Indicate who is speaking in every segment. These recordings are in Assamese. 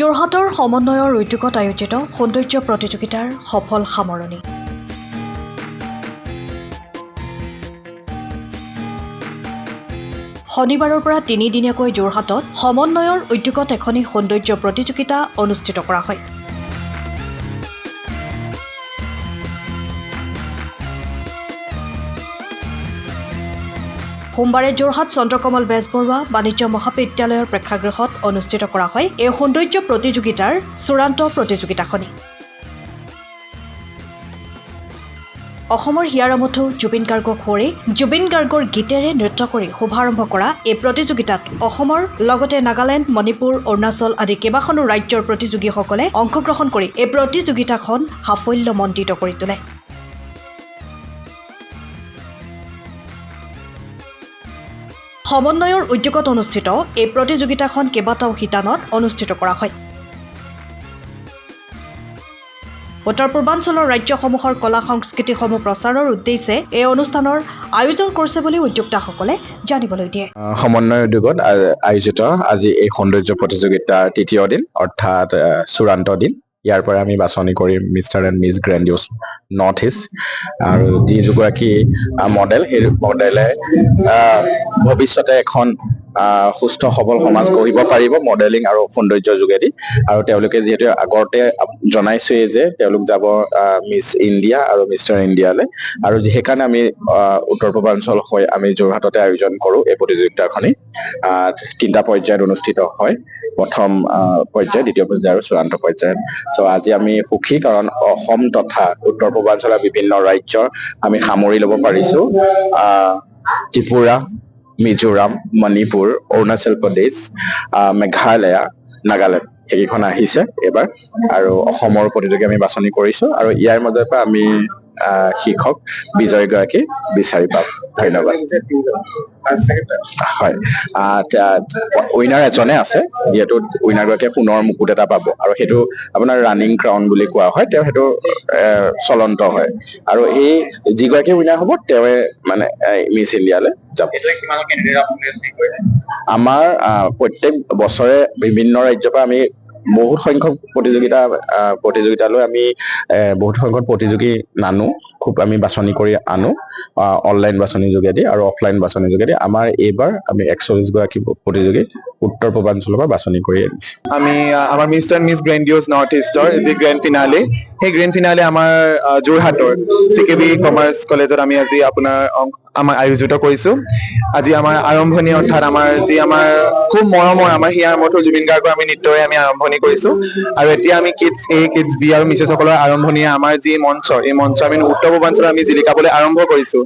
Speaker 1: যোৰহাটৰ সমন্বয়ৰ উদ্যোগত আয়োজিত সৌন্দৰ্য প্ৰতিযোগিতাৰ সফল সামৰণি। শনিবাৰৰ পৰা 3 দিনীয়াকৈ যোৰহাটত সমন্বয়ৰ উদ্যোগত এখনি সৌন্দৰ্য প্ৰতিযোগিতা অনুষ্ঠিত কৰা হয়। সোমবাৰে যোৰহাট চন্দ্ৰকমল বেজবৰুৱা বাণিজ্য মহাবিদ্যালয়ৰ প্ৰেক্ষাগৃহত অনুষ্ঠিত কৰা হয় এই সৌন্দৰ্য প্ৰতিযোগিতাৰ চূড়ান্ত প্ৰতিযোগিতাখনি। অসমৰ হিয়াৰমথু জুবিন গাৰ্গক সুঁৱৰি জুবিন গাৰ্গৰ গীতেৰে নৃত্য কৰি শুভাৰম্ভ কৰা এই প্ৰতিযোগিতাত অসমৰ লগতে নাগালেণ্ড, মণিপুৰ, অৰুণাচল আদি কেইবাখনো ৰাজ্যৰ প্ৰতিযোগীসকলে অংশগ্ৰহণ কৰি এই প্ৰতিযোগিতাখন সাফল্যমণ্ডিত কৰি তোলে। সমন্বয়ৰ উদ্যোগত অনুষ্ঠিত এই প্ৰতিযোগিতাখন কেইবাটাও শিতানত অনুষ্ঠিত কৰা হয়। উত্তৰ পূৰ্বাঞ্চলৰ ৰাজ্যসমূহৰ কলা সংস্কৃতিসমূহ প্ৰচাৰৰ উদ্দেশ্যে এই অনুষ্ঠানৰ আয়োজন কৰিছে বুলি উদ্যোক্তাসকলে জানিবলৈ দিয়ে।
Speaker 2: সমন্বয় উদ্যোগত আয়োজিত আজি এই সৌন্দৰ্য প্ৰতিযোগিতাৰ তৃতীয় দিন অৰ্থাৎ চূড়ান্ত দিন। ইয়াৰ পৰা আমি বাছনি কৰিম mister and miss grandiose North East, আৰু যিগৰাকী মডেল সেই মডেলে ভৱিষ্যতে এখন সুস্থ সবল সমাজ গঢ়িব পাৰিব মডেলিং আৰু সৌন্দৰ্যৰ যোগেদি। আৰু তেওঁলোকে যিহেতু আগতে জনাইছোৱেই যে তেওঁলোক যাব মিছ ইণ্ডিয়া আৰু মিষ্টাৰ ইণ্ডিয়ালৈ, আৰু সেইকাৰণে আমি উত্তৰ পূৰ্বাঞ্চল হৈ আমি যোৰহাটতে আয়োজন কৰোঁ এই প্ৰতিযোগিতাখনি। 3টা পৰ্যায়ত অনুষ্ঠিত হয়, প্ৰথম পৰ্যায়, দ্বিতীয় পৰ্যায় আৰু চূড়ান্ত পৰ্যায়। চ' আজি আমি সুখী, কাৰণ অসম তথা উত্তৰ পূৰ্বাঞ্চলৰ বিভিন্ন ৰাজ্যৰ আমি সামৰি ল'ব পাৰিছোঁ। ত্ৰিপুৰা, মিজোৰাম, মণিপুৰ, অৰুণাচল প্ৰদেশ, মেঘালয়া, নাগালেণ্ড সেইকেইখন আহিছে এইবাৰ, আৰু অসমৰ প্ৰতিযোগী আমি বাছনি কৰিছোঁ, আৰু ইয়াৰ মাজৰ পৰা আমি শীৰ্ষক বিজয়ীগৰাকী বিচাৰি পাম। ধন্যবাদ। হয়, উইনাৰ এজনে আছে, যিহেতু উইনাৰগৰাকীয়ে সোণৰ মুকুট এটা পাব, আৰু সেইটো আপোনাৰ ৰানিং ক্ৰাউন বুলি কোৱা হয়, তেওঁ সেইটো চলন্ত হয়, আৰু সেই যিগৰাকী উইনাৰ হ'ব তেওঁৱে মানে মিছ ইণ্ডিয়ালৈ যাব। আমাৰ প্ৰত্যেক বছৰে বিভিন্ন ৰাজ্যৰ পৰা আমি বহুত সংখ্যক প্ৰতিযোগিতালৈ আমি বহুত সংখ্যক প্ৰতিযোগী নানো, খুব আমি বাছনি কৰি আনো অনলাইন বাছনিৰ যোগেদি আৰু অফলাইন বাছনিৰ যোগেদি। আমাৰ এইবাৰ আমি 41 গৰাকী প্ৰতিযোগী উত্তৰ পূৰ্বাঞ্চলৰ পৰা বাছনি কৰি আনিছোঁ।
Speaker 3: আমি আমাৰ মিষ্টাৰ মিছ গ্ৰেণ্ডিয়ছ নৰ্থ ইষ্টৰ যি গ্ৰেণ্ড ফিনালে, সেই গ্ৰেণ্ড ফিনালে আমাৰ যোৰহাটৰ CKB কমাৰ্চ কলেজত আমি আজি আমাৰ আয়োজিত কৰিছোঁ। আজি আমাৰ আৰম্ভণি, অৰ্থাৎ আমাৰ খুব মৰমৰ আমাৰ হিয়াৰমথু জুবিন গাৰ্গৰ আমি নৃত্যৰে আমি আৰম্ভণি কৰিছোঁ, আৰু এতিয়া আমি কিডছ A, কিডছ B আৰু মিছেছসকলৰ আৰম্ভণিয়ে আমাৰ যি মঞ্চ, এই মঞ্চ আমি উত্তৰ পূৰ্বাঞ্চলত আমি জিলিকাবলৈ আৰম্ভ কৰিছোঁ।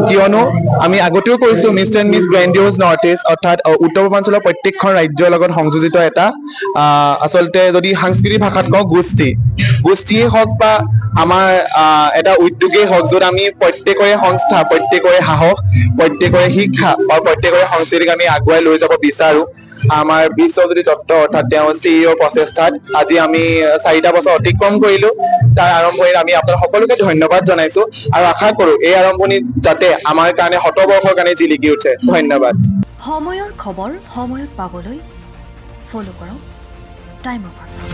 Speaker 3: কিয়নো আমি আগতেও কৈছোঁ mister and miss grandiose North East, অৰ্থাৎ উত্তৰ পূৰ্বাঞ্চলৰ প্ৰত্যেকখন ৰাজ্যৰ লগত সংযোজিত এটা আচলতে যদি সাংস্কৃতিক ভাষাত কওঁ গোষ্ঠীয়ে হওক বা আমাৰ এটা উদ্যোগেই হওক, য'ত আমি প্ৰত্যেকৰে সংস্থা, প্ৰত্যেকৰে সাহস, প্ৰত্যেকৰে শিক্ষা আৰু প্ৰত্যেকৰে সংস্কৃতিক আমি আগুৱাই লৈ যাব বিচাৰোঁ। আমাৰ বিশ্বজ্যোতি দত্ত অৰ্থাৎ তেওঁ CEO প্ৰচেষ্টাত আজি আমি 4টা বছৰ অতিক্ৰম কৰিলোঁ। তাৰ আৰম্ভণিত আমি আপোনালোক সকলোকে ধন্যবাদ জনাইছোঁ, আৰু আশা কৰোঁ এই আৰম্ভণি যাতে আমাৰ কাৰণে শতবৰ্ষৰ কাৰণে জিলিকি উঠে। ধন্যবাদ।
Speaker 1: সময়ৰ খবৰ সময়ত পাবলৈ ফ'ল' কৰক টাইম অফ আছাম।